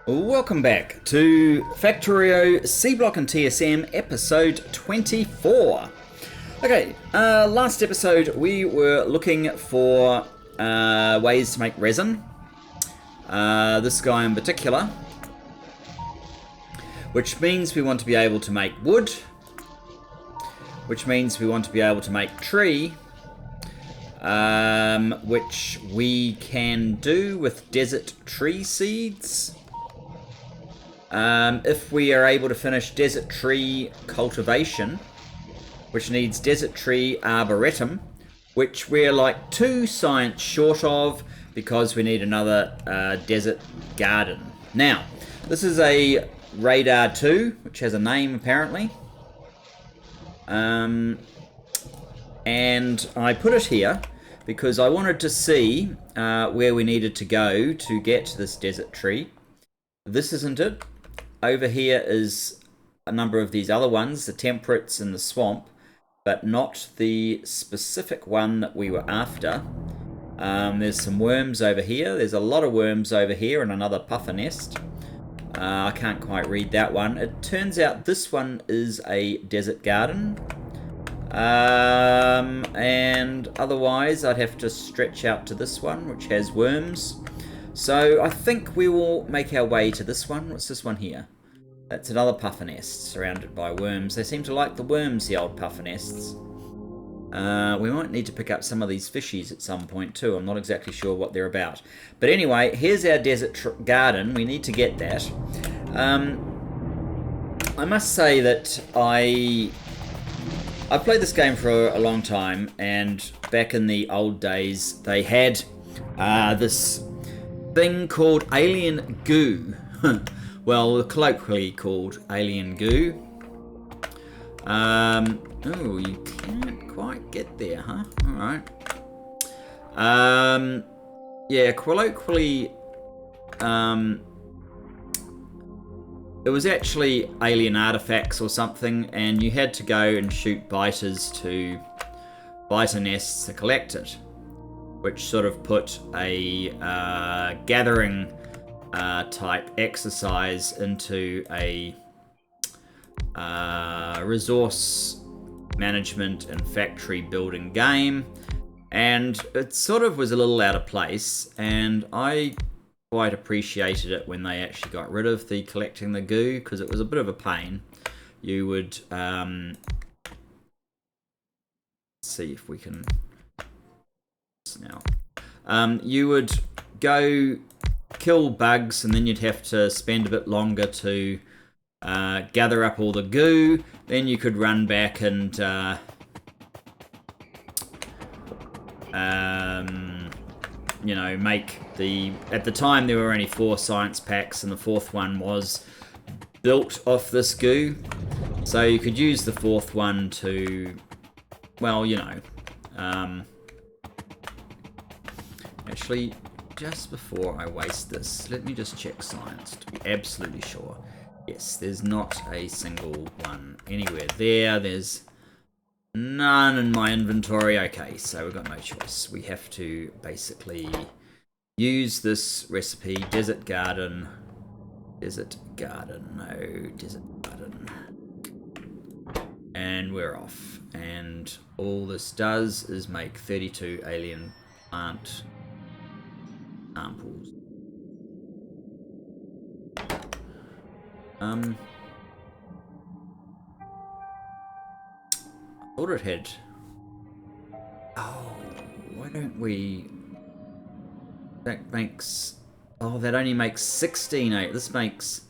Welcome back to Factorio Seablock TSM episode 24. Okay, last episode we were looking for ways to make resin. This guy in particular. Which means we want to be able to make wood. Which means we want to be able to make tree. Which we can do with desert tree seeds. If we are able to finish desert tree cultivation, which needs desert tree arboretum, which we're like 2 science short of because we need another desert garden. Now, this is a radar 2, which has a name apparently. And I put it here because I wanted to see where we needed to go to get this desert tree. This isn't it. Over here is a number of these other ones, the temperates and the swamp, but not the specific one that we were after. There's some worms over here. There's a lot of worms over here and another puffer nest. I can't quite read that one. It turns out this one is a desert garden. And otherwise I'd have to stretch out to this one, which has worms. So I think we will make our way to this one. What's this one here? That's another puffer nest surrounded by worms. They seem to like the worms, the old puffer nests. We might need to pick up some of these fishies at some point too. I'm not exactly sure what they're about. But anyway, here's our desert garden. We need to get that. I must say that I've played this game for a long time, and back in the old days they had this thing called alien goo. Well, colloquially called alien goo. Oh, you can't quite get there, huh? Alright. Yeah, colloquially, it was actually alien artifacts or something, and you had to go and shoot biters to biter nests to collect it, which sort of put a gathering type exercise into a resource management and factory building game, and it sort of was a little out of place, and I quite appreciated it when they actually got rid of the collecting the goo, because it was a bit of a pain. You would see if we can now. You would go kill bugs, and then you'd have to spend a bit longer to gather up all the goo. Then you could run back and you know, make the... At the time there were only 4 science packs, and the 4th one was built off this goo. So you could use the 4th one to, well, you know, actually, just before I waste this, let me just check science to be absolutely sure. Yes, there's not a single one anywhere there. There's none in my inventory. Okay, so we've got no choice. We have to basically use this recipe, desert garden, no, desert garden. And we're off. And all this does is make 32 alien plant samples. I thought it had... Oh, why don't we... That makes... Oh, that only makes 16. This makes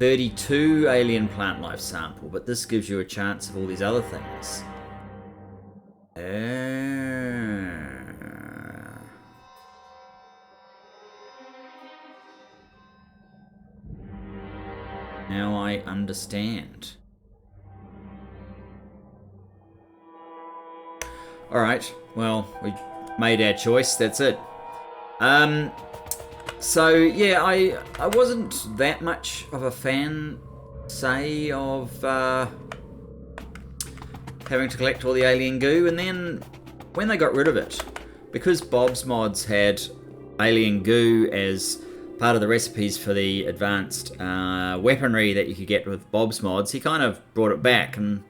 32 alien plant life sample, but this gives you a chance of all these other things. Now I understand. Alright, well, we made our choice, that's it. So, yeah, I wasn't that much of a fan, say, of having to collect all the alien goo, and then when they got rid of it, because Bob's Mods had alien goo as part of the recipes for the advanced weaponry that you could get with Bob's mods, he kind of brought it back, and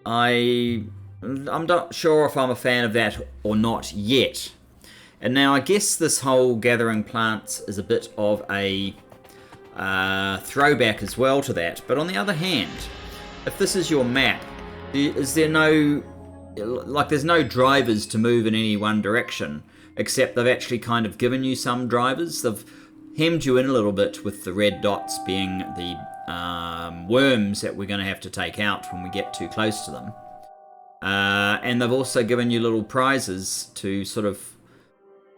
I'm not sure if I'm a fan of that or not yet. And now I guess this whole gathering plants is a bit of a throwback as well to that. But on the other hand, if this is your map, is there no, like, there's no drivers to move in any one direction, except they've actually kind of given you some drivers. They've hemmed you in a little bit with the red dots being the worms that we're going to have to take out when we get too close to them. And they've also given you little prizes to sort of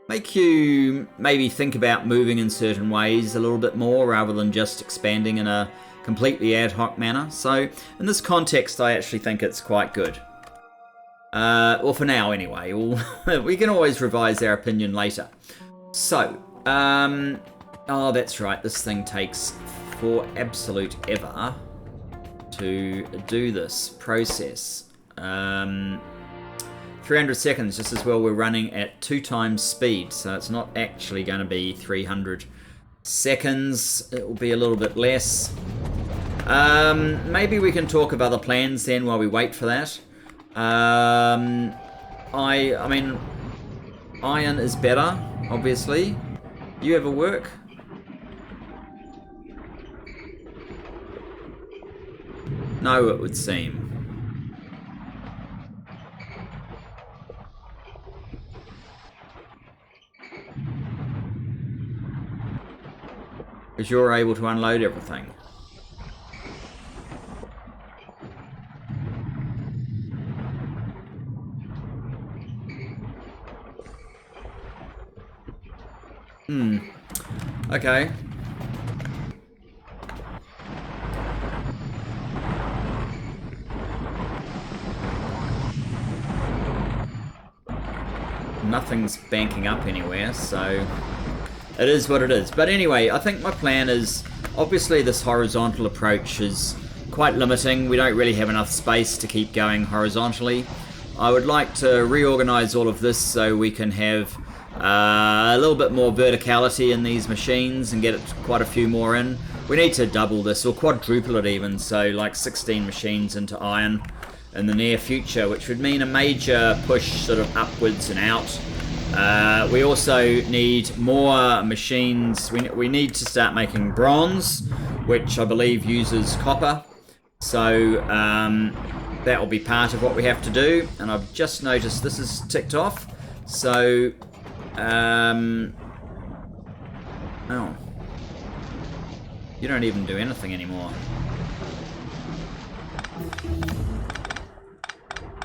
make you maybe think about moving in certain ways a little bit more rather than just expanding in a completely ad hoc manner. So in this context, I actually think it's quite good. Well, for now anyway. We can always revise our opinion later. So, oh, that's right. This thing takes for absolute ever to do this process. 300 seconds, just as well we're running at 2 times speed, so it's not actually going to be 300 seconds. It will be a little bit less. Maybe we can talk of other plans then while we wait for that. I mean, iron is better, obviously. You ever work? No, it would seem. Because you're able to unload everything. Okay. Nothing's banking up anywhere, so it is what it is. But anyway, I think my plan is, obviously this horizontal approach is quite limiting. We don't really have enough space to keep going horizontally. I would like to reorganize all of this so we can have a little bit more verticality in these machines and get quite a few more in. We need to double this, or quadruple it even, so like 16 machines into iron in the near future, which would mean a major push sort of upwards and out. We also need more machines. We need to start making bronze, which I believe uses copper. So that will be part of what we have to do. And I've just noticed this is ticked off. So, oh, you don't even do anything anymore.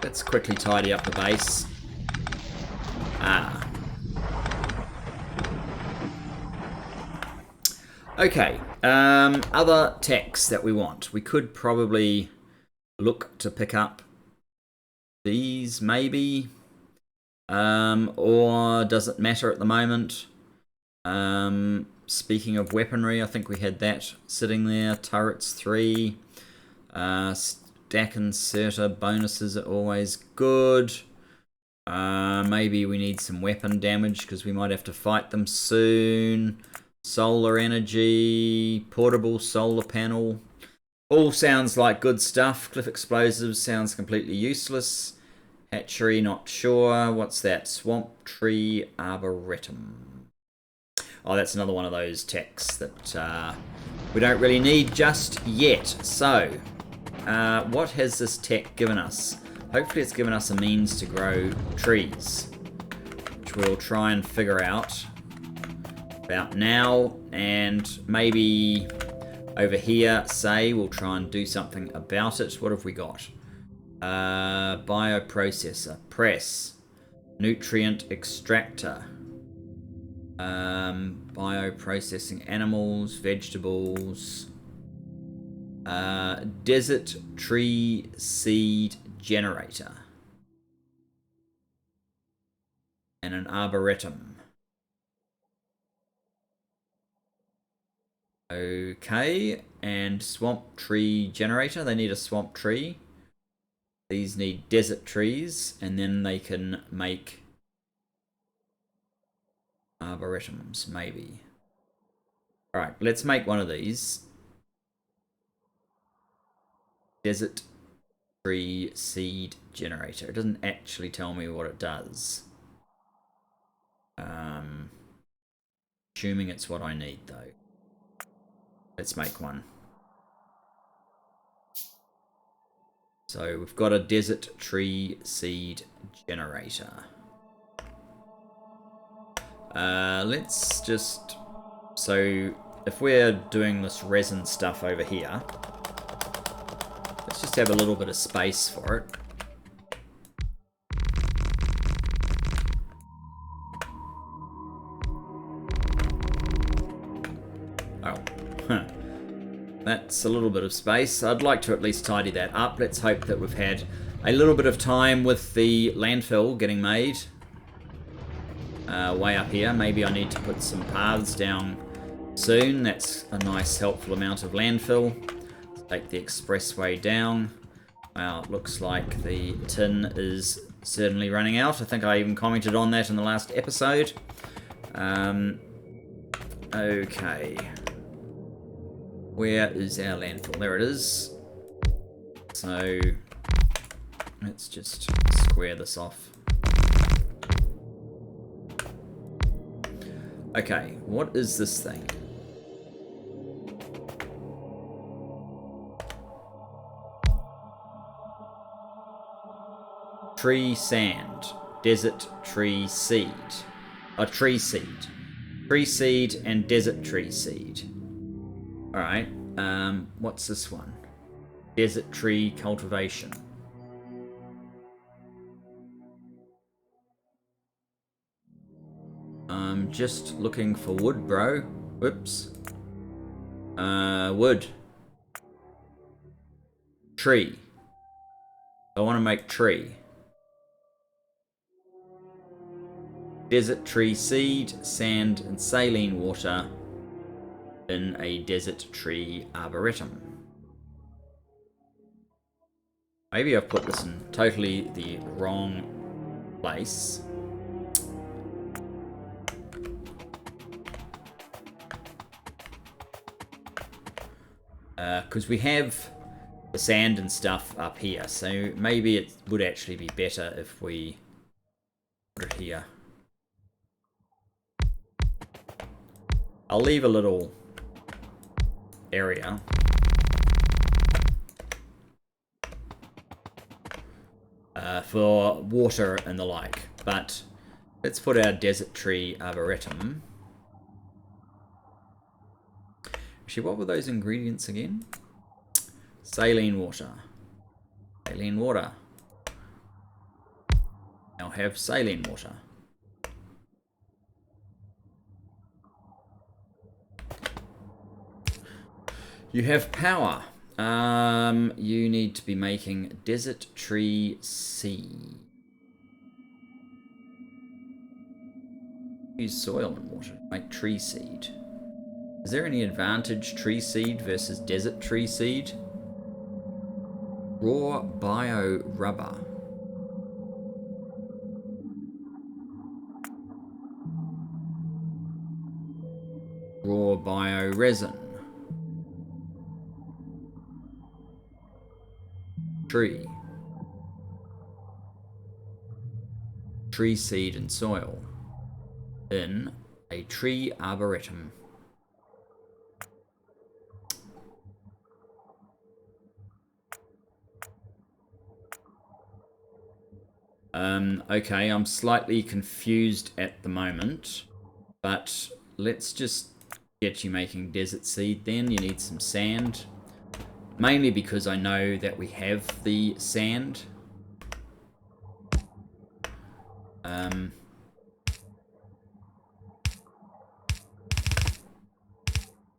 Let's quickly tidy up the base. Okay, other techs that we want. We could probably look to pick up these, maybe. Or does it matter at the moment? Speaking of weaponry, I think we had that sitting there. Turrets 3. Stack inserter bonuses are always good. Maybe we need some weapon damage because we might have to fight them soon. Solar energy, portable solar panel. All sounds like good stuff. Cliff explosives sounds completely useless. Hatchery, not sure. What's that? Swamp tree arboretum. Oh, that's another one of those techs that we don't really need just yet. So, what has this tech given us? Hopefully it's given us a means to grow trees, which we'll try and figure out about now, and maybe over here, say, we'll try and do something about it. What have we got? Bioprocessor, press, nutrient extractor, bioprocessing animals, vegetables, desert tree seed generator, and an arboretum. Okay, and swamp tree generator. They need a swamp tree. These need desert trees, and then they can make arboretums, maybe. Alright, let's make one of these. Desert tree seed generator. It doesn't actually tell me what it does. Assuming it's what I need though. Let's make one. So we've got a desert tree seed generator. Let's just... So if we're doing this resin stuff over here, let's just have a little bit of space for it. Oh, that's a little bit of space. I'd like to at least tidy that up. Let's hope that we've had a little bit of time with the landfill getting made. Way up here. Maybe I need to put some paths down soon. That's a nice helpful amount of landfill. Let's take the expressway down. Well, it looks like the tin is certainly running out. I think I even commented on that in the last episode. Okay. Where is our landfill? There it is. So let's just square this off. Okay, what is this thing? Tree sand, desert tree seed. A tree seed. Tree seed and desert tree seed. Alright, what's this one? Desert tree cultivation. I'm just looking for wood, bro. Whoops. Wood. Tree. I want to make tree. Desert tree seed, sand, and saline water in a desert tree arboretum. Maybe I've put this in totally the wrong place. Because we have the sand and stuff up here, so maybe it would actually be better if we put it here. I'll leave a little area for water and the like, but let's put our desert tree arboretum. Actually, what were those ingredients again? Saline water. Saline water. Now have saline water. You have power. You need to be making desert tree seed. Use soil and water to make tree seed. Is there any advantage tree seed versus desert tree seed? Raw bio rubber. Raw bio resin. Tree. Tree seed and soil. In a tree arboretum. Okay, I'm slightly confused at the moment, but let's just get you making desert seed then. You need some sand. Mainly because I know that we have the sand.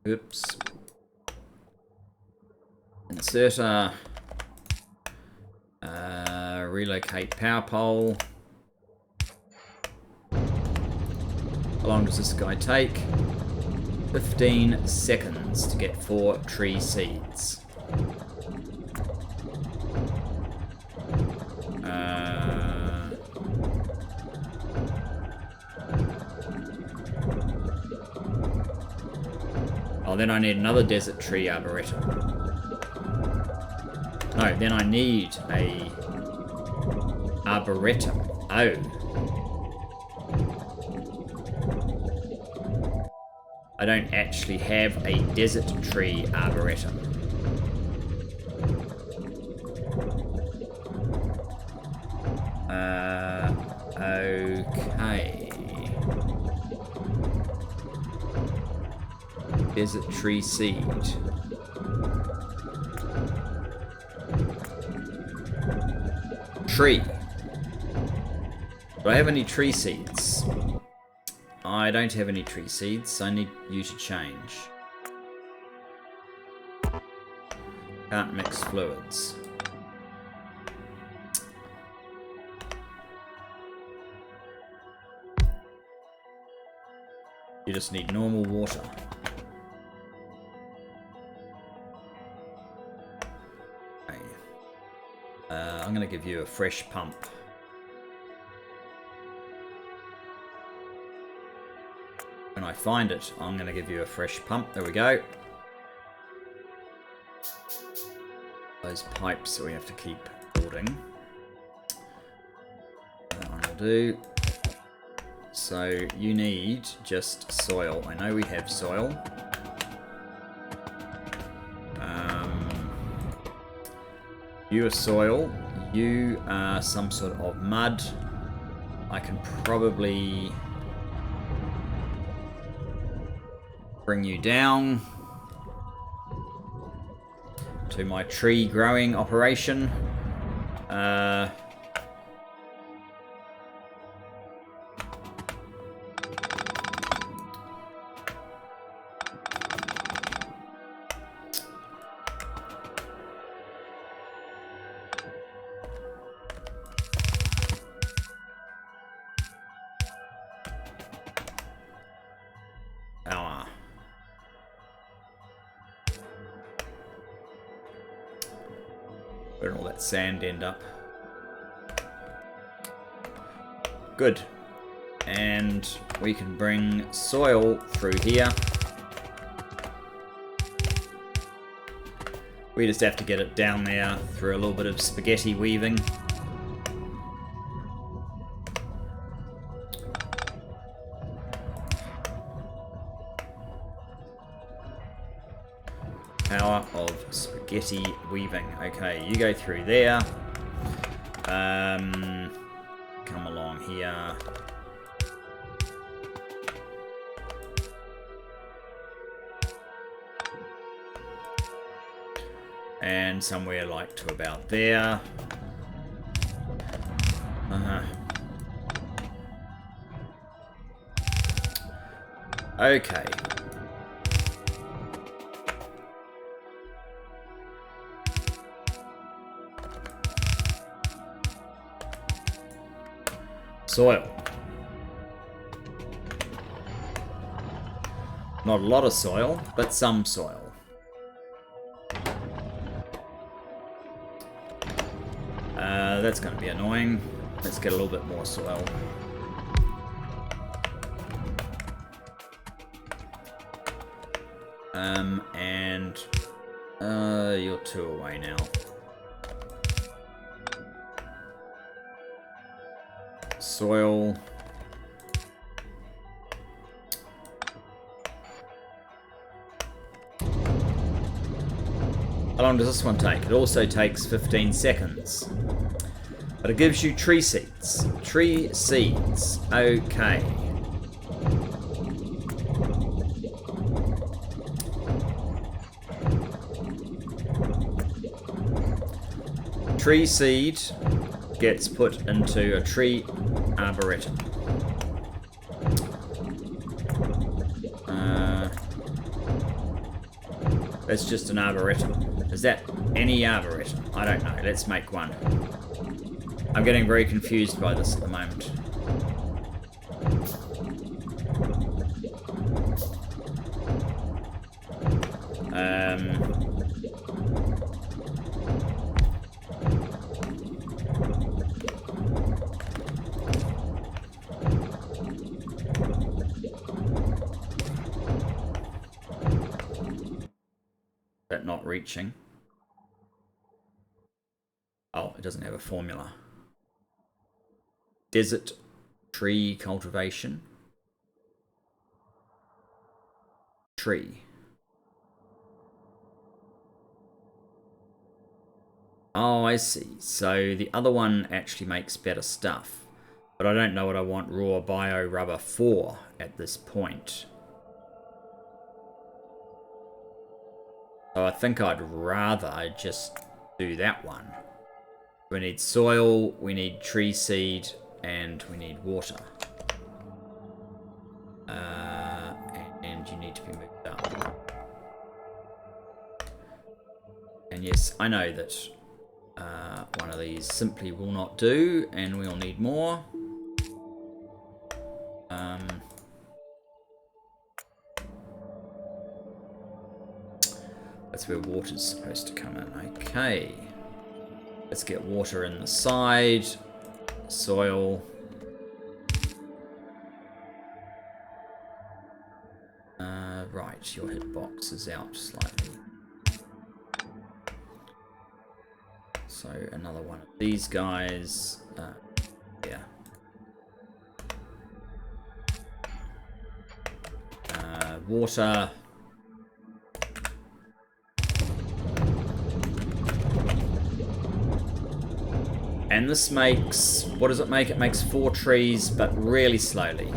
Oops. Insert a relocate power pole. How long does this guy take? 15 seconds to get 4 tree seeds. Oh, then I need another desert tree arboretum. No, then I need a arboretum. Oh. I don't actually have a desert tree arboretum. Okay. Desert tree seed. Tree. Do I have any tree seeds? I don't have any tree seeds. I need you to change. Can't mix fluids. You just need normal water. Okay. I'm going to give you a fresh pump. When I find it, I'm going to give you a fresh pump. There we go. Those pipes that we have to keep building. That one will do. So you need just soil. I know we have soil. You are soil. You are some sort of mud. I can probably bring you down to my tree growing operation. Where did all that sand end up? Good. And we can bring soil through here. We just have to get it down there through a little bit of spaghetti weaving. Power of spaghetti weaving. Okay, you go through there. Come along here. And somewhere like to about there. Okay. Soil. Not a lot of soil, but some soil. That's going to be annoying. Let's get a little bit more soil. And you're 2 away now. Soil. How long does this one take? It also takes 15 seconds. But it gives you tree seeds. Tree seeds. Okay. Tree seed gets put into a tree arboretum. That's just an arboretum. Is that any arboretum? I don't know. Let's make one. I'm getting very confused by this at the moment. That not reaching. Oh, it doesn't have a formula. Desert tree cultivation. Tree. Oh, I see. So the other one actually makes better stuff. But I don't know what I want raw bio rubber for at this point. So I think I'd rather just do that one. We need soil, we need tree seed, and we need water. And you need to be moved up. And yes, I know that one of these simply will not do, and we'll need more. That's where water's supposed to come in. Okay. Let's get water in the side. Soil. Right, your hitbox is out slightly. So another one of these guys. Yeah. Water. And this makes, what does it make? It makes 4 trees, but really slowly.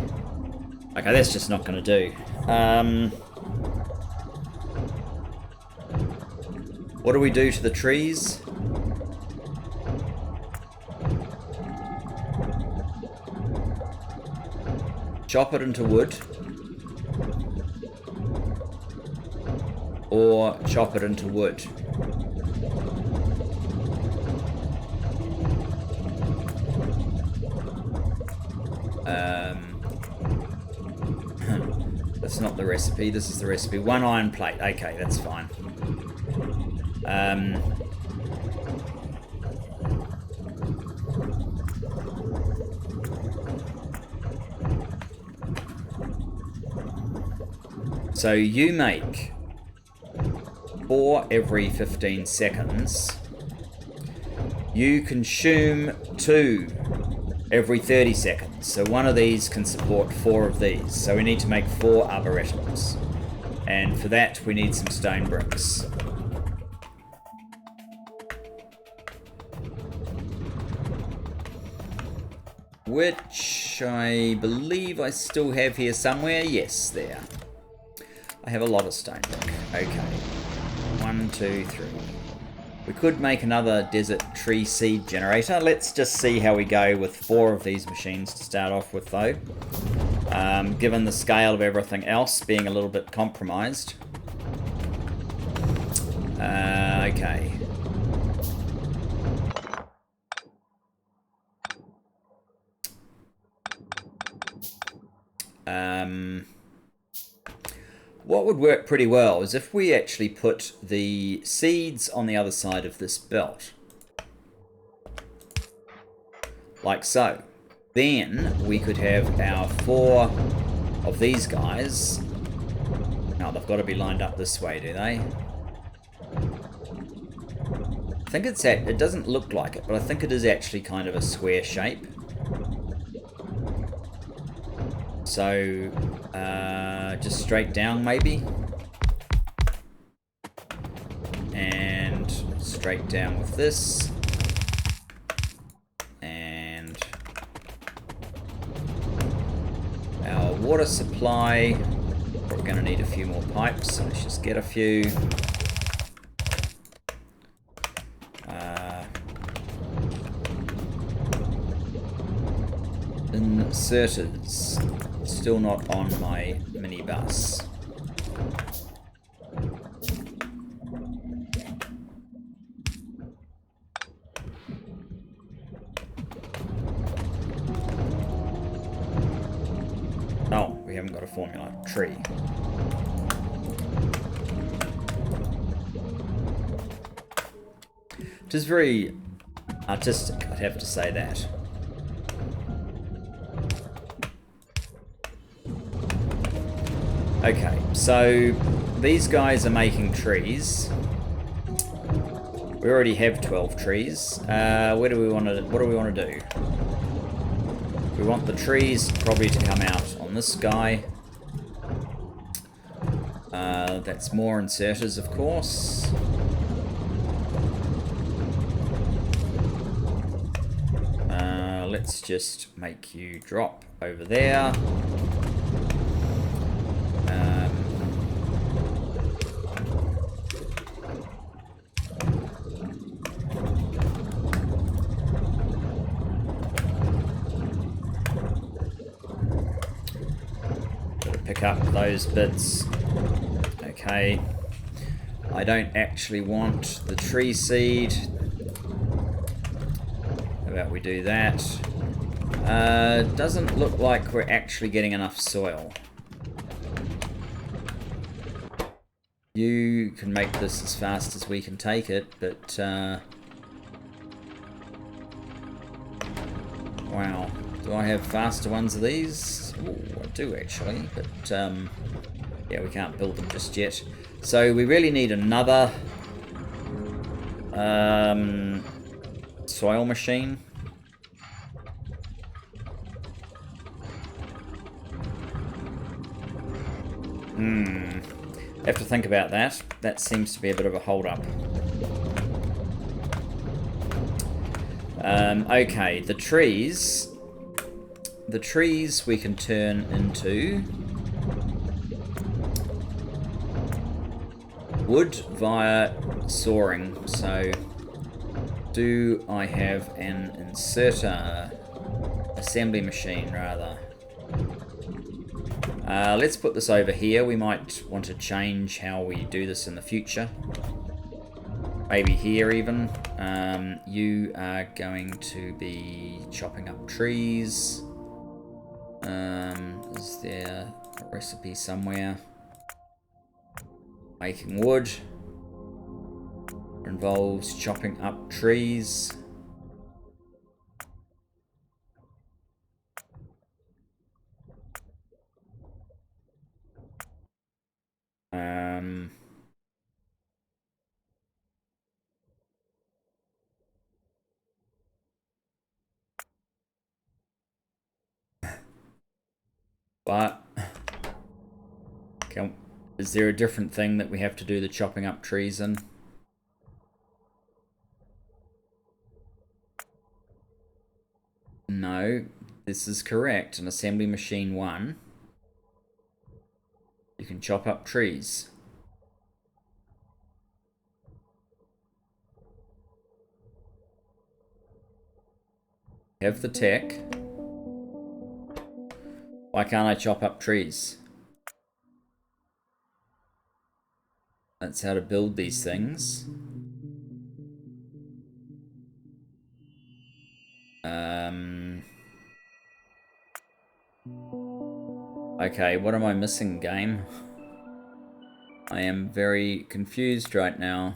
Okay, that's just not going to do. What do we do to the trees? Chop it into wood. Or chop it into wood. That's not the recipe. This is the recipe. 1 iron plate. Okay, that's fine. So you make 4 every 15 seconds. You consume 2 every 30 seconds. So one of these can support 4 of these. So we need to make 4 arboretums. And for that we need some stone bricks. Which I believe I still have here somewhere. Yes, there. I have a lot of stone brick. Okay. 1, 2, 3. We could make another desert tree seed generator. Let's just see how we go with 4 of these machines to start off with, though. Given the scale of everything else being a little bit compromised. Okay. What would work pretty well is if we actually put the seeds on the other side of this belt. Like so. Then we could have our 4 of these guys. Now they've got to be lined up this way, do they? I think it's it doesn't look like it, but I think it is actually kind of a square shape. So, just straight down maybe. And straight down with this. And our water supply. We're going to need a few more pipes, so let's just get a few. Inserters. Still not on my minibus. Oh, we haven't got a formula. Tree. It is very artistic, I'd have to say that. Okay, so these guys are making trees. We already have 12 trees. What do we want to do? We want the trees probably to come out on this guy. That's more inserters, of course. Let's just make you drop over there. Gotta pick up those bits. Okay. I don't actually want the tree seed. How about we do that? Doesn't look like we're actually getting enough soil. You can make this as fast as we can take it, but wow. Do I have faster ones of these? Ooh, I do actually, but yeah, we can't build them just yet. So we really need another soil machine. Have to think about that. That seems to be a bit of a hold-up. Okay, the trees we can turn into wood via sawing. So, do I have an inserter? Assembly machine, rather. Let's put this over here. We might want to change how we do this in the future. Maybe here even. You are going to be chopping up trees. Is there a recipe somewhere? Making wood. Involves chopping up trees. But is there a different thing that we have to do the chopping up trees in? No, this is correct. An assembly machine 1. You can chop up trees. Have the tech. Why can't I chop up trees? That's how to build these things. Okay, what am I missing, game? I am very confused right now.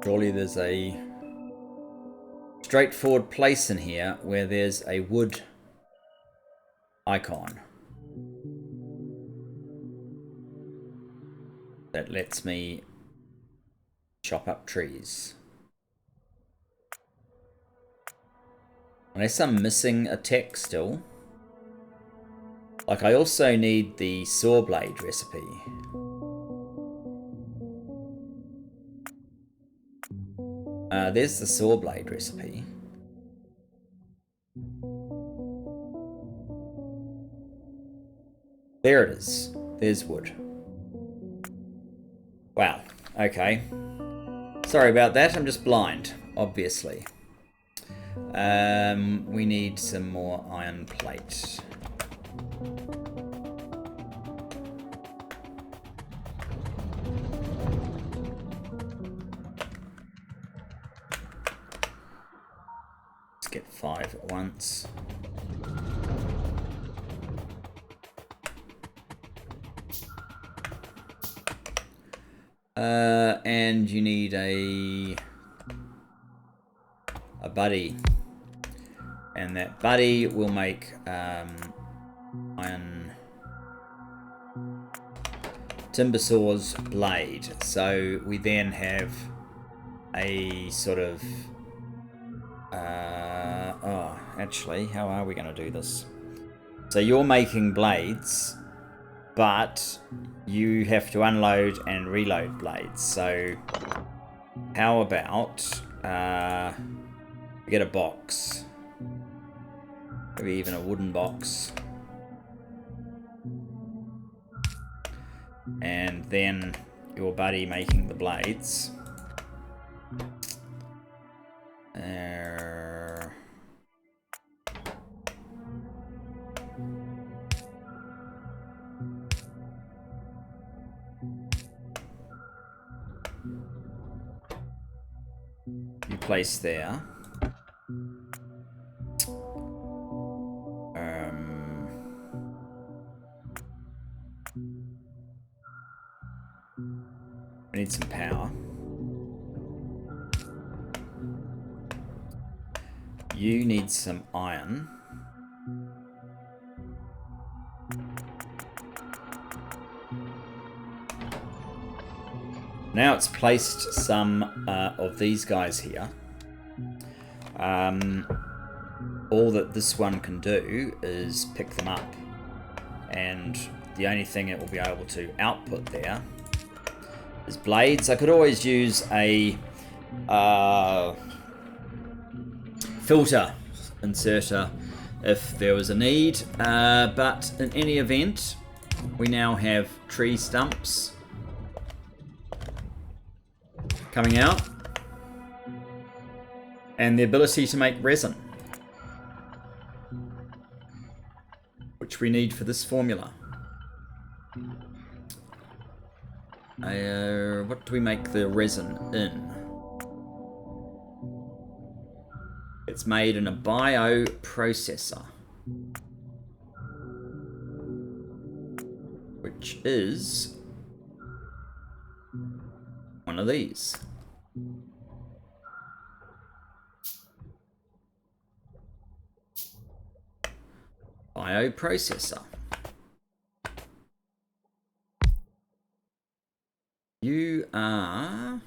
Surely there's a straightforward place in here where there's a wood icon that lets me chop up trees. Unless I'm missing a tech still. Like, I also need the saw blade recipe. There's the saw blade recipe. There it is. There's wood. Wow. Okay. Sorry about that. I'm just blind, obviously. We need some more iron plate. Let's get 5 at once. And you need a a buddy. And that buddy will make iron timber saw's blade. So we then have a sort of... oh, actually, how are we going to do this? So you're making blades, but you have to unload and reload blades. So how about we get a box? Maybe even a wooden box. And then your buddy making the blades. You place there. I need some power. You need some iron. Now it's placed some of these guys here. All that this one can do is pick them up. And the only thing it will be able to output there is blades. I could always use a filter inserter if there was a need, but in any event, we now have tree stumps coming out and the ability to make resin, which we need for this formula. What do we make the resin in? It's made in a bioprocessor, which is one of these. Bioprocessor. You are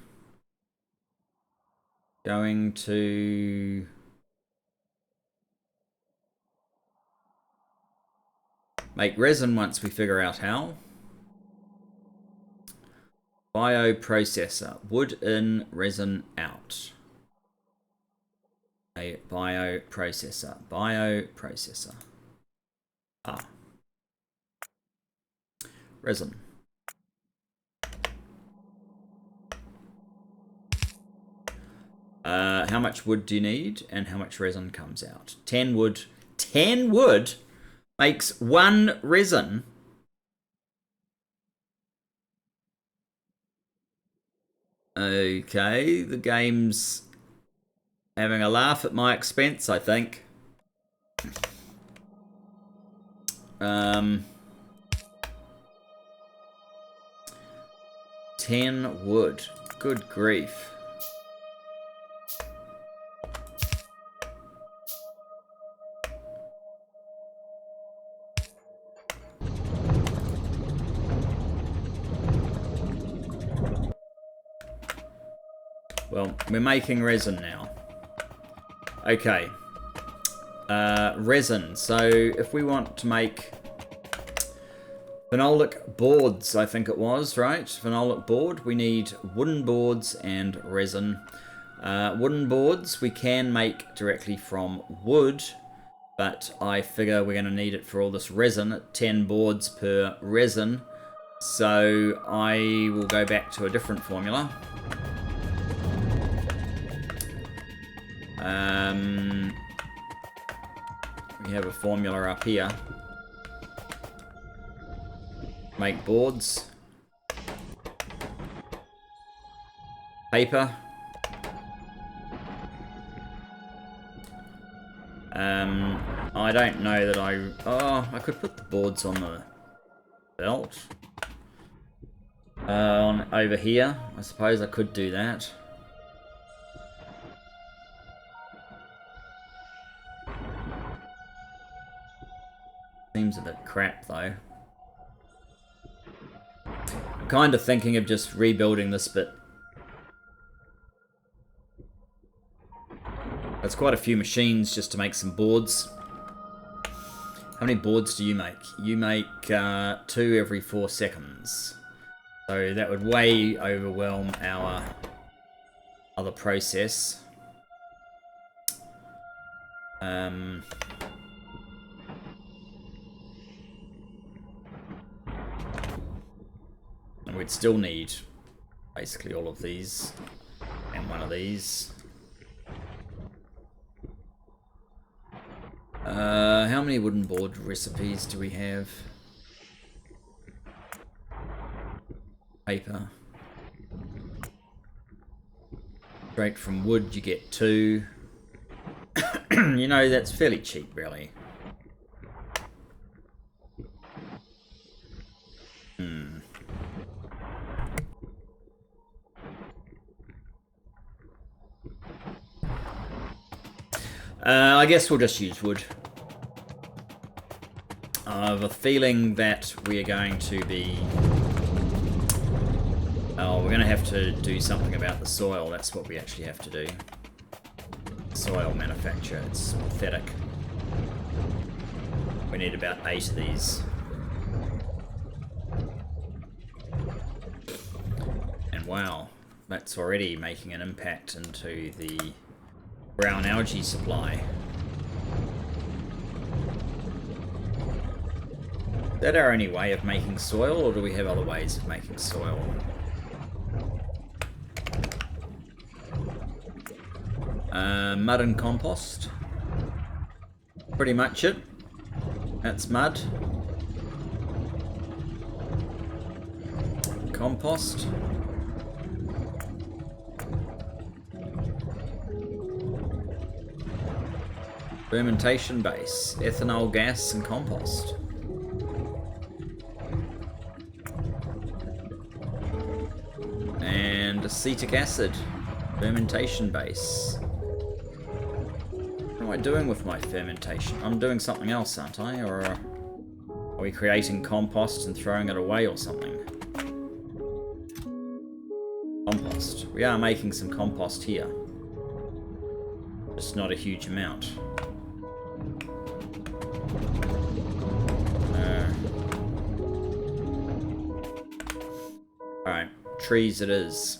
going to make resin once we figure out how. Bioprocessor. Wood in, resin out. A bioprocessor. Bioprocessor. Ah. Resin. How much wood do you need and how much resin comes out? 10 wood. 10 wood makes 1 resin. Okay, the game's having a laugh at my expense, I think. 10 wood. Good grief. Well, we're making resin now. Okay. Resin. So if we want to make phenolic boards, I think it was, right? Phenolic board. We need wooden boards and resin. Wooden boards we can make directly from wood, but I figure we're going to need it for all this resin. 10 boards per resin. So I will go back to a different formula. We have a formula up here. Make boards. Paper. I don't know that I could put the boards on the belt. On over here. I suppose I could do that. Seems a bit crap though. I'm kind of thinking of just rebuilding this bit. That's quite a few machines just to make some boards. How many boards do you make? You make 2 every 4 seconds. So that would way overwhelm our other process. And we'd still need basically all of these and one of these. How many wooden board recipes do we have? Paper. Straight from wood you get 2. You know, that's fairly cheap really. I guess we'll just use wood. I have a feeling that we are going to be... Oh, we're going to have to do something about the soil. That's what we actually have to do. Soil manufacture. It's pathetic. We need about 8 of these. And wow, that's already making an impact into the brown algae supply. Is that our only way of making soil, or do we have other ways of making soil? Mud and compost. Pretty much it. That's mud. Compost. Fermentation base, ethanol gas and compost. And acetic acid, fermentation base. What am I doing with my fermentation? I'm doing something else, aren't I? Or are we creating compost and throwing it away or something? Compost. We are making some compost here. Just not a huge amount. Alright, trees it is.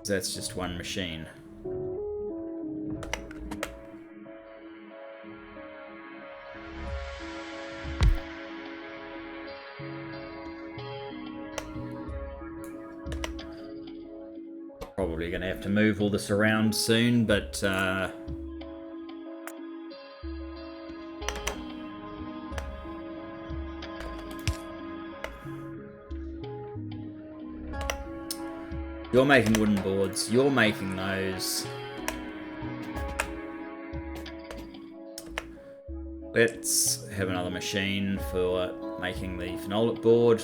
That's just one machine. Probably going to have to move all this around soon, but you're making wooden boards, you're making those. Let's have another machine for making the phenolic board.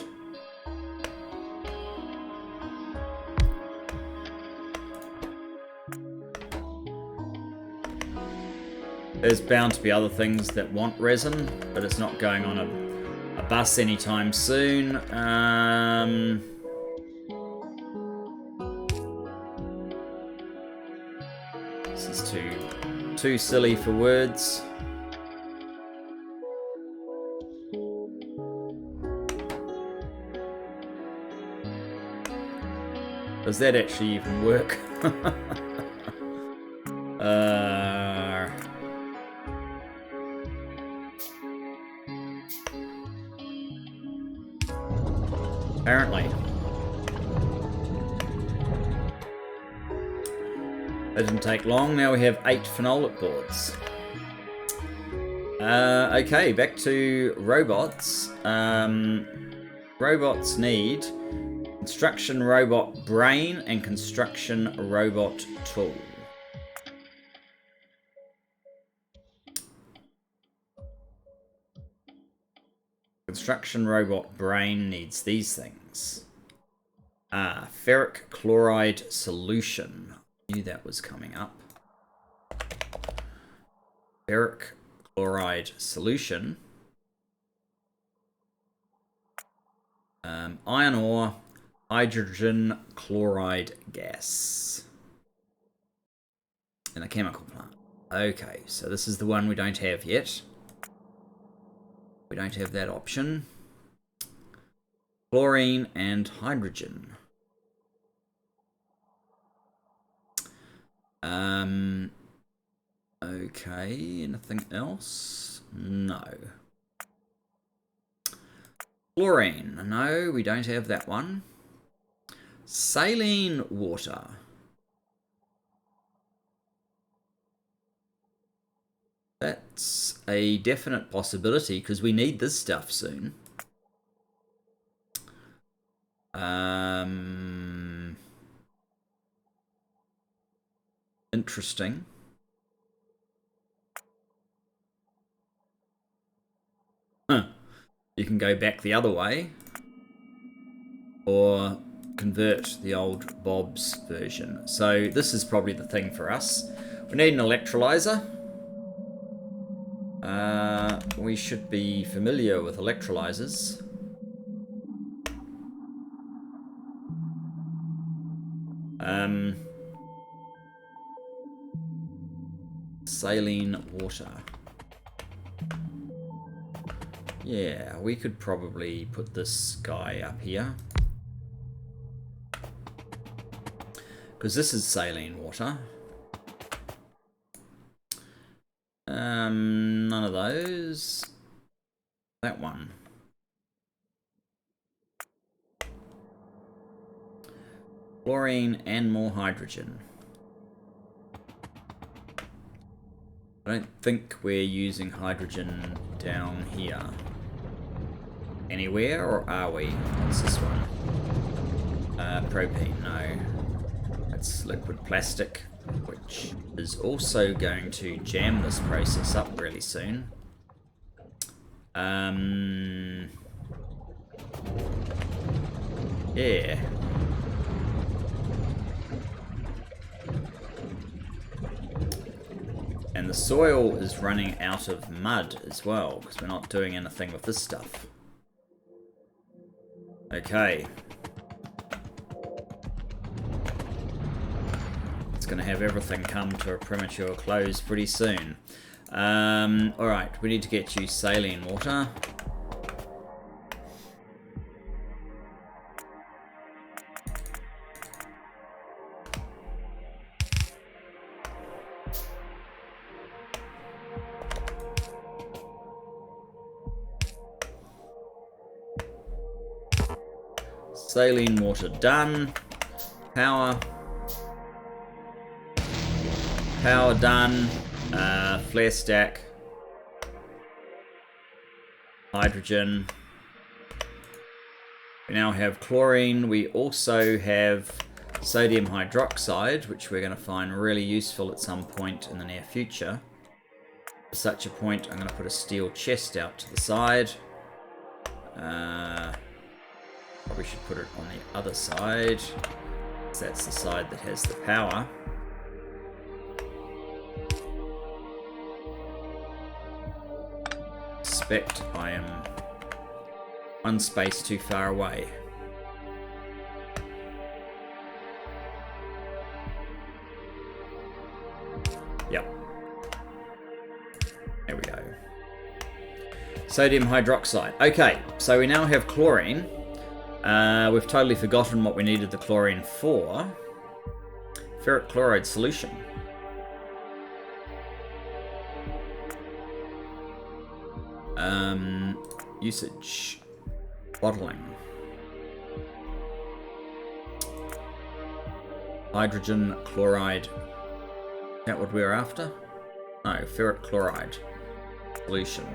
There's bound to be other things that want resin, but it's not going on a bus anytime soon. This is too silly for words. Does that actually even work? Apparently. That didn't take long. Now we have 8 phenolic boards. Okay, back to robots. Robots need construction robot brain and construction robot tool. Construction robot brain needs these things. Ferric chloride solution. I knew that was coming up. ferric chloride solution. Iron ore, hydrogen chloride gas. In a chemical plant. Okay, so this is the one we don't have yet. We don't have that option. Chlorine and hydrogen. Okay, anything else? No. Chlorine. No, we don't have that one. Saline water. That's a definite possibility because we need this stuff soon. Interesting. Huh. You can go back the other way or convert the old Bob's version. So this is probably the thing for us. We need an electrolyzer. We should be familiar with electrolyzers. Saline water. Yeah, we could probably put this guy up here. Because this is saline water. None of those. That one. Chlorine and more hydrogen. I don't think we're using hydrogen down here. Anywhere, or are we? What's this one? Propane, no. That's liquid plastic, which is also going to jam this process up really soon. Yeah. And the soil is running out of mud as well, because we're not doing anything with this stuff. Okay. It's going to have everything come to a premature close pretty soon. Alright, we need to get you saline water. Saline water done. Power. Power done. Flare stack. Hydrogen. We now have chlorine. We also have sodium hydroxide, which we're going to find really useful at some point in the near future. For such a point, I'm going to put a steel chest out to the side. Probably should put it on the other side, because that's the side that has the power. Suspect I am one space too far away. Yep. There we go. Sodium hydroxide. Okay, so we now have chlorine. We've totally forgotten what we needed the chlorine for. Ferric chloride solution. Usage. Bottling. Hydrogen chloride. Is that what we're after? No, ferric chloride solution.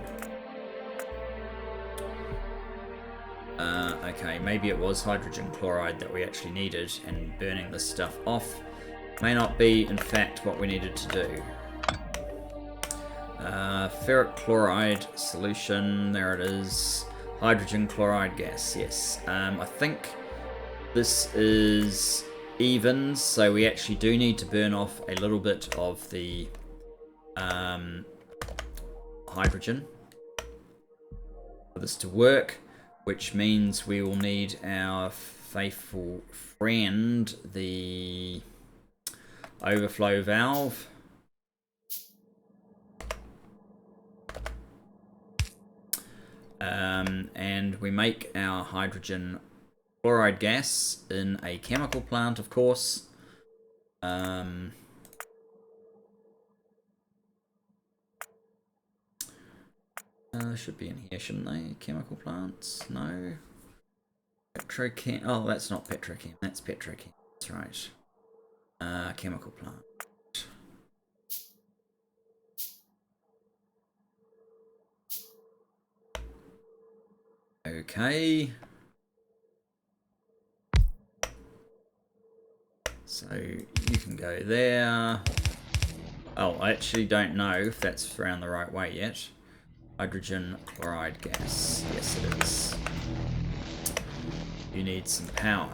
Okay, maybe it was hydrogen chloride that we actually needed, and burning this stuff off may not be, in fact, what we needed to do. Ferric chloride solution, there it is. Hydrogen chloride gas, yes. I think this is evens, so we actually do need to burn off a little bit of the hydrogen for this to work, which means we will need our faithful friend, the overflow valve. And we make our hydrogen chloride gas in a chemical plant, of course. Should be in here, shouldn't they? Chemical plants? No. Petrochem. Oh, that's not petrochem. That's petrochem. That's right. Chemical plant. Okay. So you can go there. Oh, I actually don't know if that's around the right way yet. Hydrogen chloride gas. Yes, it is. You need some power.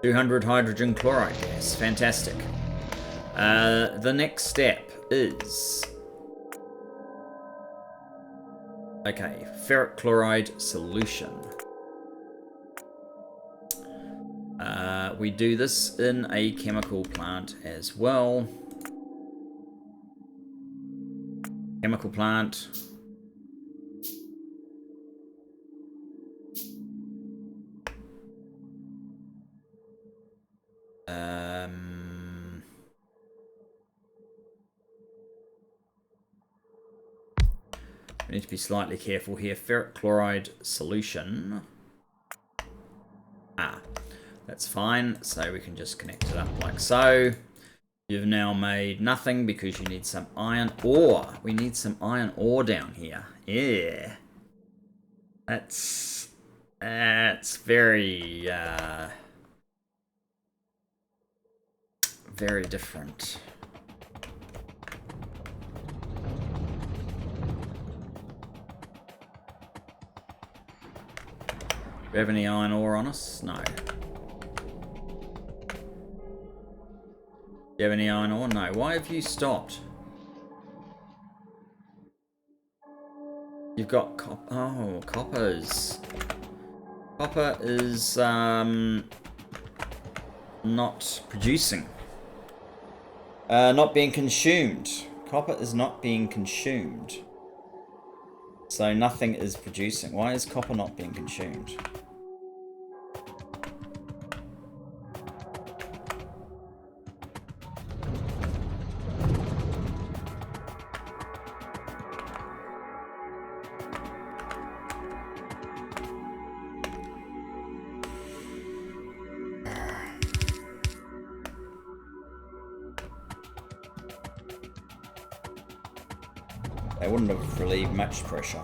200 hydrogen chloride gas. Fantastic. The next step is... Okay, ferric chloride solution. We do this in a chemical plant as well. Chemical plant. We need to be slightly careful here. Ferric chloride solution. That's fine. So we can just connect it up like so. You've now made nothing because you need some iron ore. We need some iron ore down here. Yeah. That's very very different. Do we have any iron ore on us? No. Do you have any iron ore? No. Why have you stopped? You've got copper. Oh, coppers. Copper is not producing. Not being consumed. Copper is not being consumed. So nothing is producing. Why is copper not being consumed? They wouldn't have relieved much pressure.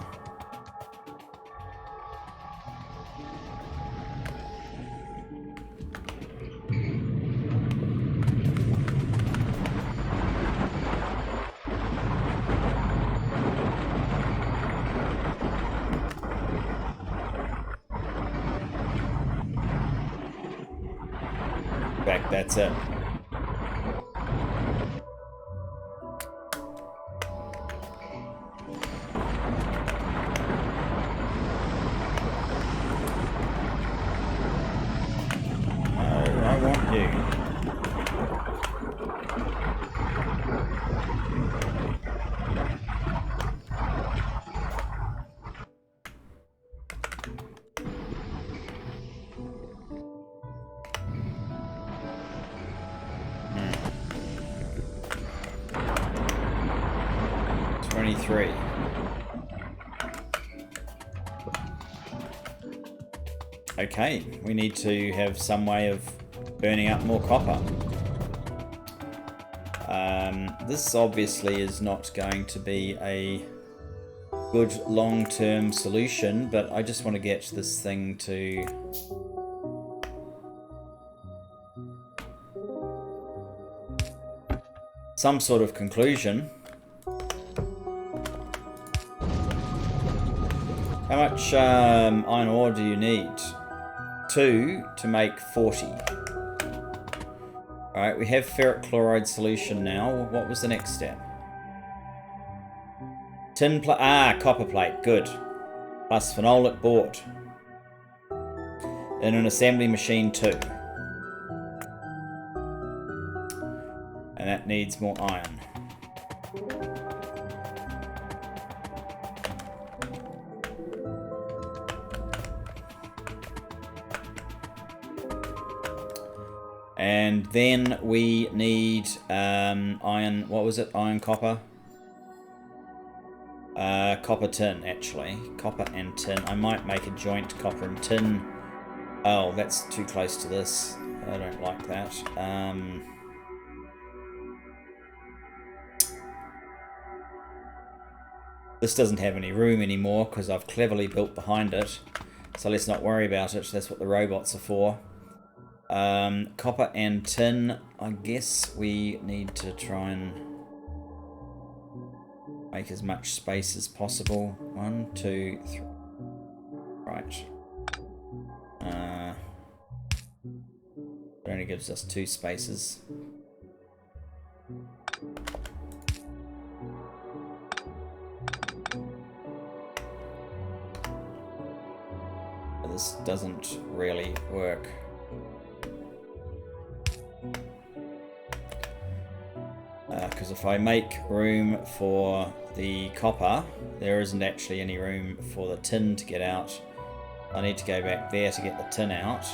In fact, that's it. Okay, we need to have some way of burning up more copper. This obviously is not going to be a good long-term solution, but I just want to get this thing to some sort of conclusion. How much iron ore do you need? 2 to make 40. Alright, we have ferric chloride solution now. What was the next step? Tin plate. Ah, copper plate. Good. Plus phenolic board. In an assembly machine too. And that needs more iron. And then we need iron. What was it? Iron, copper. Copper tin, actually. Copper and tin. I might make a joint copper and tin. Oh, that's too close to this. I don't like that. This doesn't have any room anymore because I've cleverly built behind it. So let's not worry about it. That's what the robots are for. Copper and tin. I guess we need to try and make as much space as possible. 1, 2, 3. Right. It only gives us 2 spaces. This doesn't really work. Because if I make room for the copper, there isn't actually any room for the tin to get out. I need to go back there to get the tin out.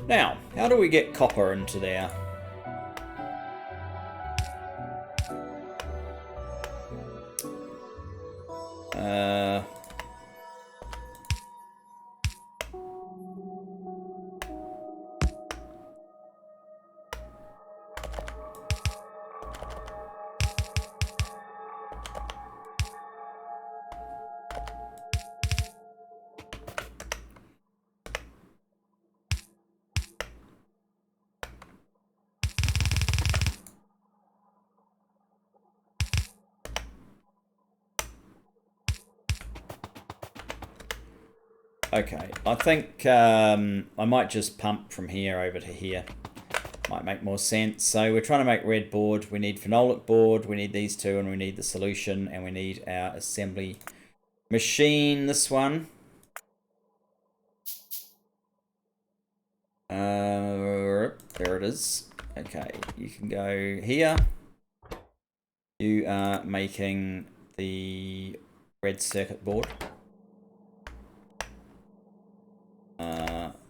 Now, how do we get copper into there? Okay, I think I might just pump from here over to here. Might make more sense. So we're trying to make red board. We need phenolic board. We need these two, and we need the solution, and we need our assembly machine. This one. There it is. Okay, you can go here. You are making the red circuit board.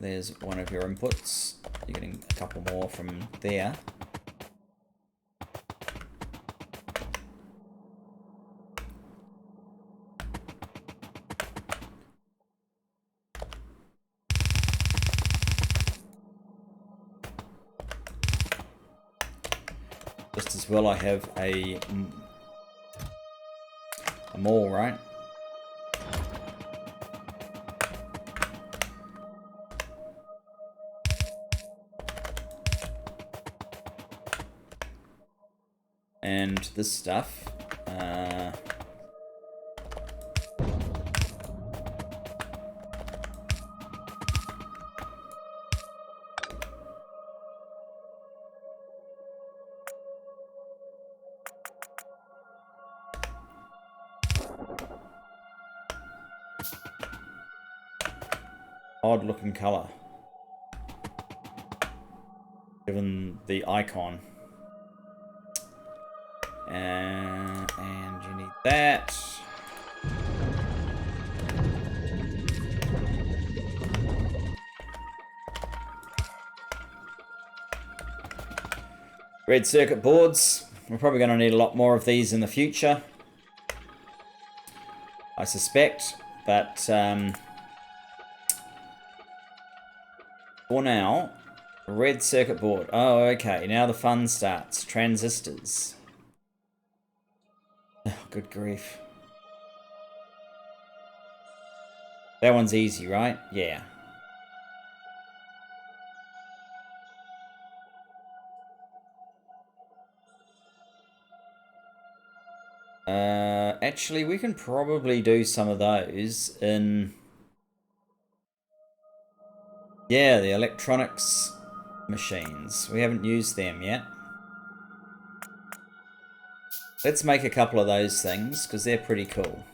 There's one of your inputs. You're getting a couple more from there. Just as well I have a maul, right? And this stuff, odd looking color, given the icon. And you need that. Red circuit boards. We're probably going to need a lot more of these in the future, I suspect, but for now, red circuit board. Oh, okay, now the fun starts. Transistors. Oh, good grief. That one's easy, right? Yeah. Actually, we can probably do some of those in... Yeah, the electronics machines. We haven't used them yet. Let's make a couple of those things, because they're pretty cool.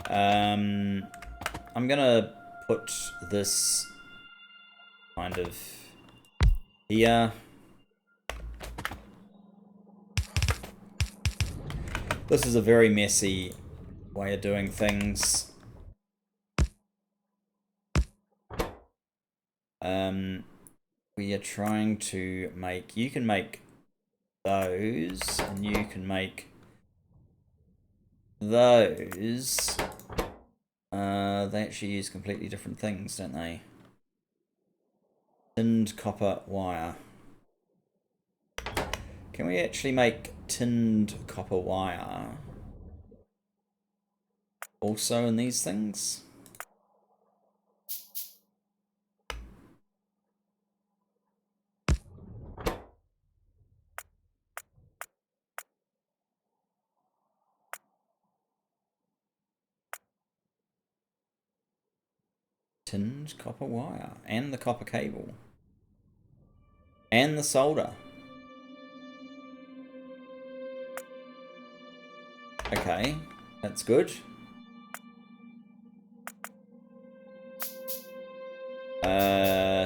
I'm gonna put this kind of here. This is a very messy way of doing things. We are trying to make... You can make those, and you can make those. They actually use completely different things, don't they? Tinned copper wire. Can we actually make tinned copper wire also in these things? Tinned copper wire. And the copper cable. And the solder. Okay, that's good.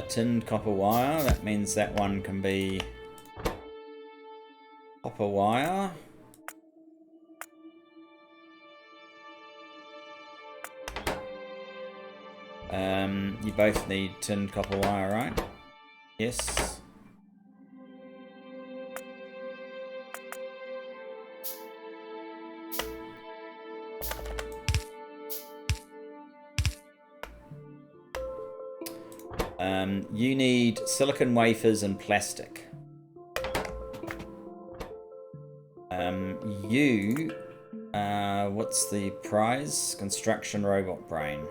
Tinned copper wire. That means that one can be copper wire. You both need tinned copper wire, right? Yes. You need silicon wafers and plastic. What's the prize? Construction robot brain.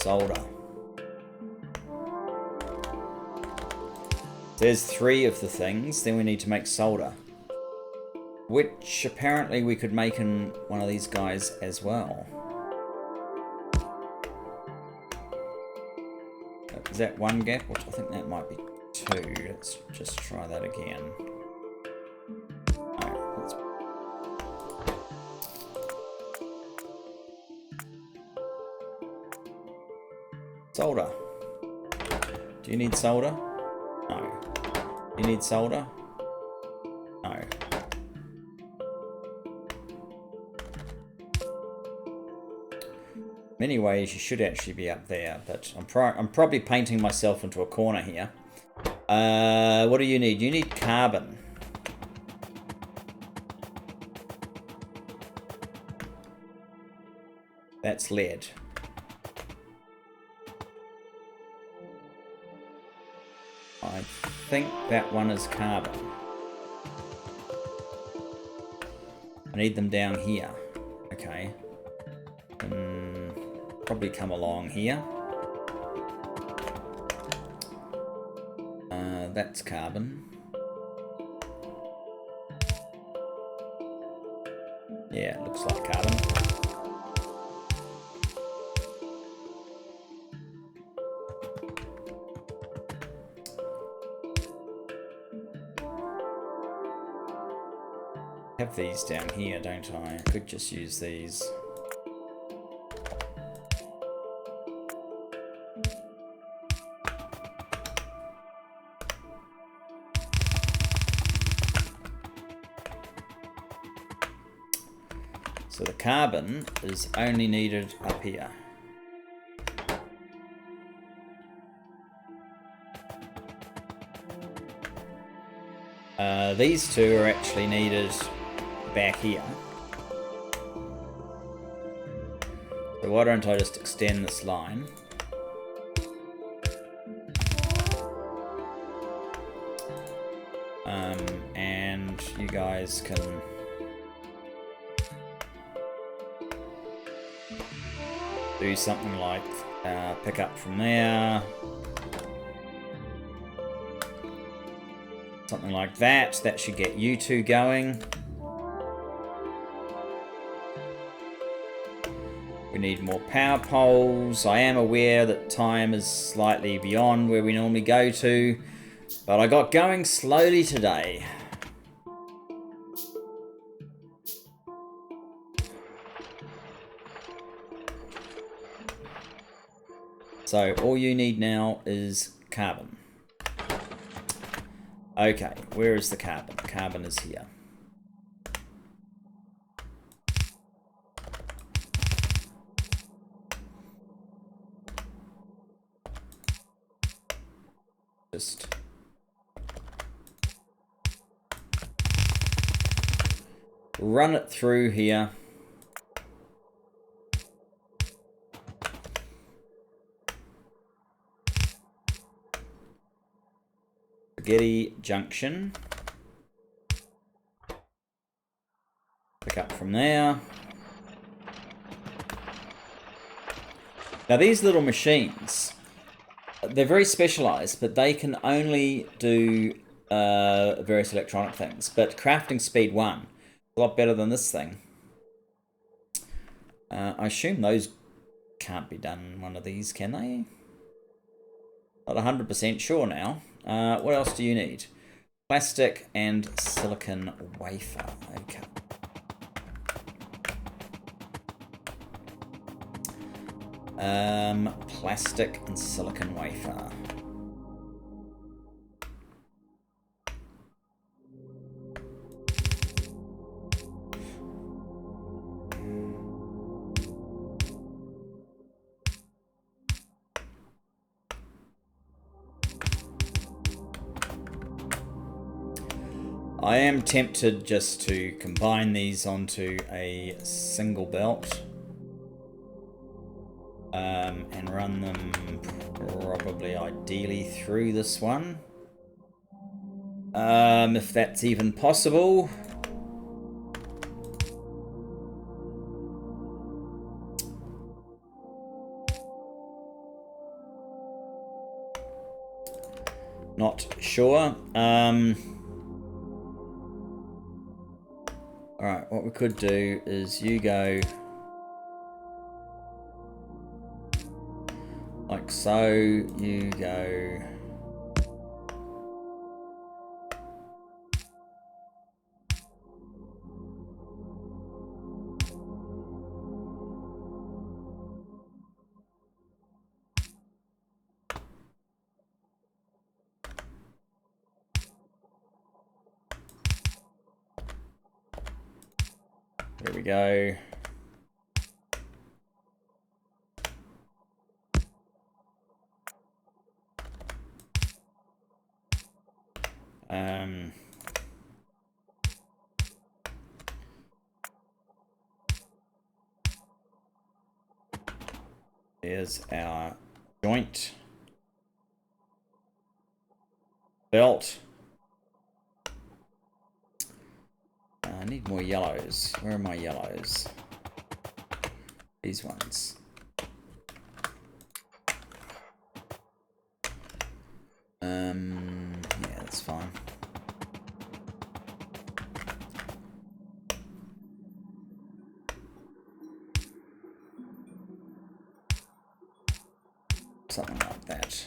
Solder. There's 3 of the things, then we need to make solder. Which apparently we could make in one of these guys as well. Is that 1 gap? I think that might be 2. Let's just try that again. Solder. Do you need solder? No. You need solder? No. Many ways you should actually be up there, but I'm probably painting myself into a corner here. What do you need? You need carbon. That's lead. I think that one is carbon. I need them down here. Okay. Probably come along here. That's carbon. Yeah, it looks like carbon. I have these down here, don't I? I could just use these. So the carbon is only needed up here. These 2 are actually needed back here. So why don't I just extend this line? And you guys can do something like pick up from there. Something like that. That should get you two going. We need more power poles. I am aware that time is slightly beyond where we normally go to, but I got going slowly today. So all you need now is carbon. Okay, where is the carbon? Carbon is here. Just run it through here. Spaghetti junction. Pick up from there. Now these little machines, they're very specialized, but they can only do various electronic things. But crafting speed 1, a lot better than this thing. I assume those can't be done in one of these, can they? Not 100% sure now. What else do you need? Plastic and silicon wafer. Okay. Plastic and silicon wafer. I am tempted just to combine these onto a single belt. And run them probably ideally through this one. If that's even possible. Not sure. Alright, what we could do is you go like so, you go there we go. There's our joint belt. I need more yellows. Where are my yellows? These ones. Yeah, that's fine. Something like that.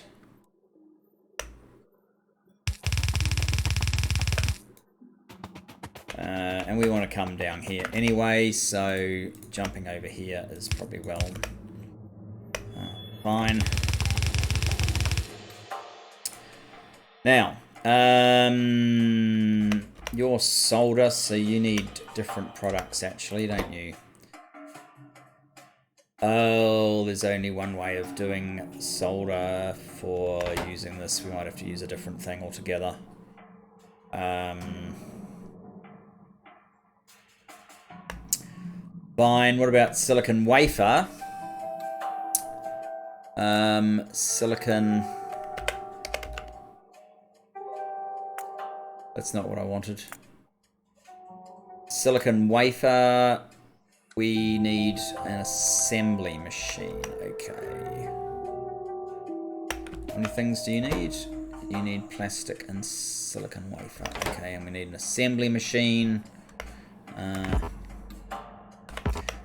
And we want to come down here anyway, so jumping over here is probably fine. Now, your solder, so you need different products actually, don't you? Oh, there's only one way of doing solder for using this. We might have to use a different thing altogether. Fine, what about silicon wafer? Silicon... That's not what I wanted. Silicon wafer... We need an assembly machine. Okay. How many things do you need? You need plastic and silicon wafer. Okay, and we need an assembly machine.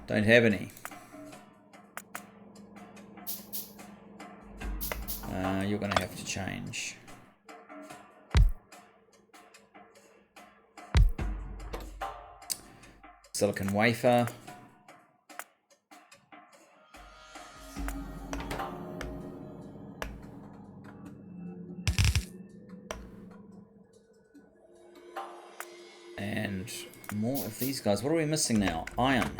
Don't have any. You're going to have to change. Silicon wafer. And more of these guys. What are we missing now? Iron.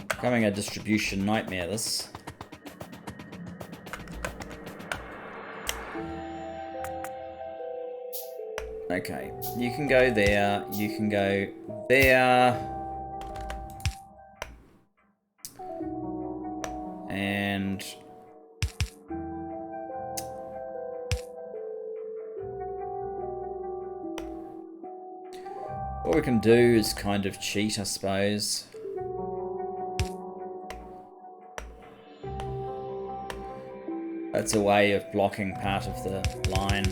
Becoming a distribution nightmare, this. Okay, you can go there, you can go there. And what we can do is kind of cheat, I suppose. That's a way of blocking part of the line.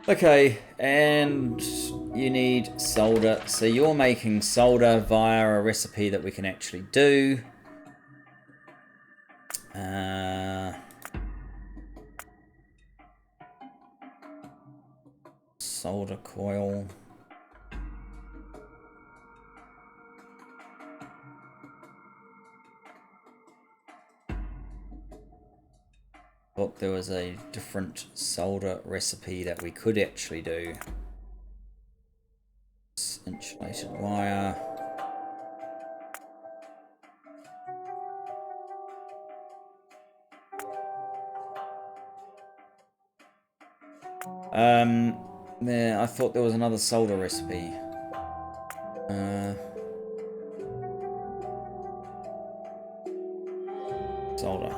Okay, and you need solder. So you're making solder via a recipe that we can actually do. Solder coil. Thought there was a different solder recipe that we could actually do. Insulated wire. Yeah, I thought there was another solder recipe. Solder.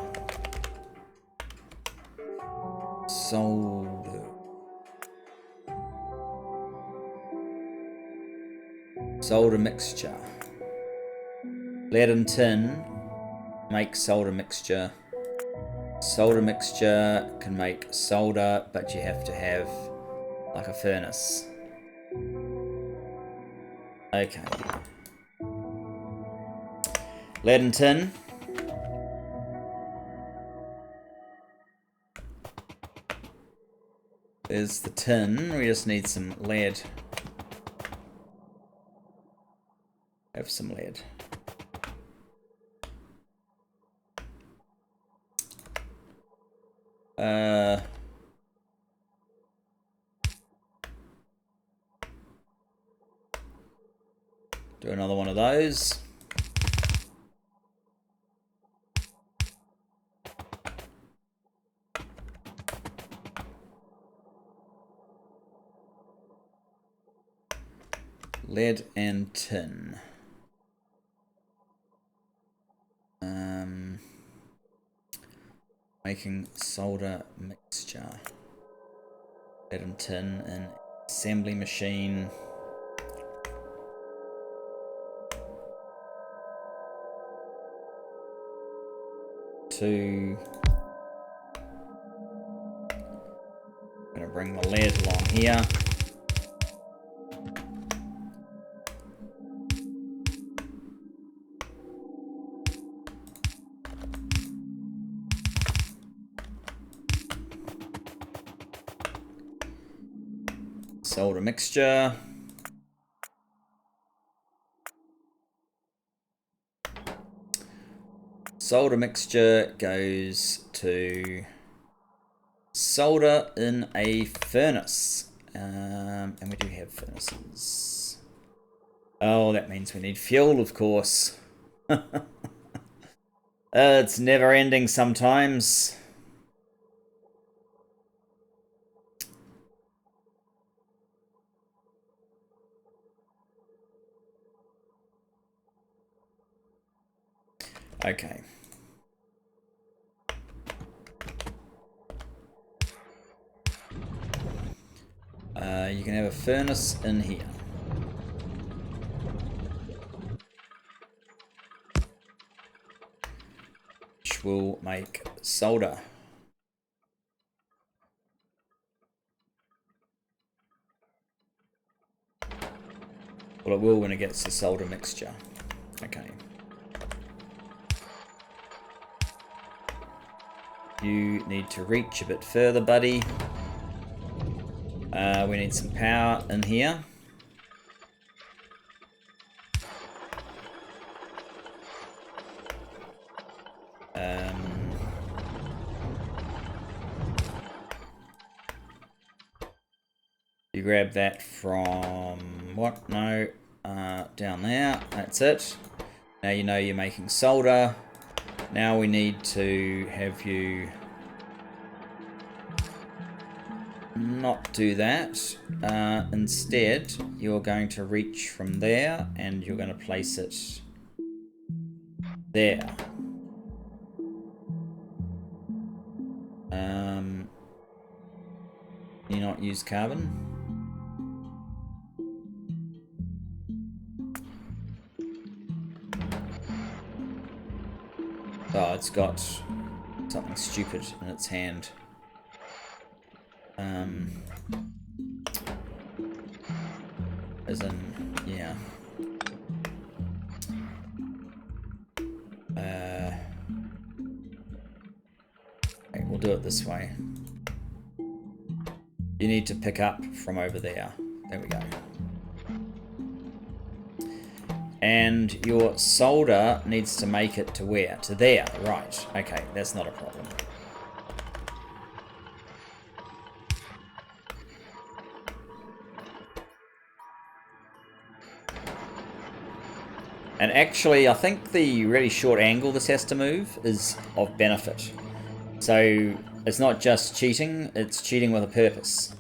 Solder mixture. Lead and tin make solder mixture. Solder mixture can make solder, but you have to have like a furnace. Okay. Lead and tin. There's the tin. We just need some lead. Have some lead. Do another one of those. Lead and tin. Making solder mixture. Lead and tin in assembly machine. I'm gonna bring the lead along here. Solder mixture. Solder mixture goes to solder in a furnace. And we do have furnaces. Oh, that means we need fuel, of course. It's never ending sometimes. Okay. You can have a furnace in here. Which will make solder. Well, it will when it gets the solder mixture. Okay. You need to reach a bit further, buddy. We need some power in here. You grab that from what? No, down there. That's it. Now you know you're making solder. Now we need to have you not do that. Instead, you're going to reach from there and you're going to place it there. You not use carbon? Oh, it's got something stupid in its hand. As in, yeah. Okay, we'll do it this way. You need to pick up from over there. There we go. And your solder needs to make it to where? To there, right. Okay, that's not a problem. And actually, I think the really short angle this has to move is of benefit. So it's not just cheating, it's cheating with a purpose.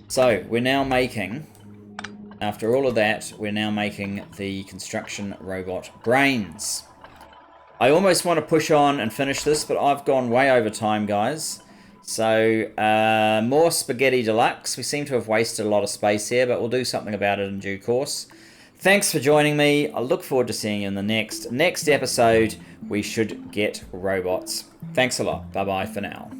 So we're now making, after all of that, we're now making the construction robot brains. I almost want to push on and finish this, but I've gone way over time, guys. So more spaghetti deluxe. We seem to have wasted a lot of space here, but we'll do something about it in due course. Thanks for joining me. I look forward to seeing you in the next episode. We should get robots. Thanks a lot. Bye-bye for now.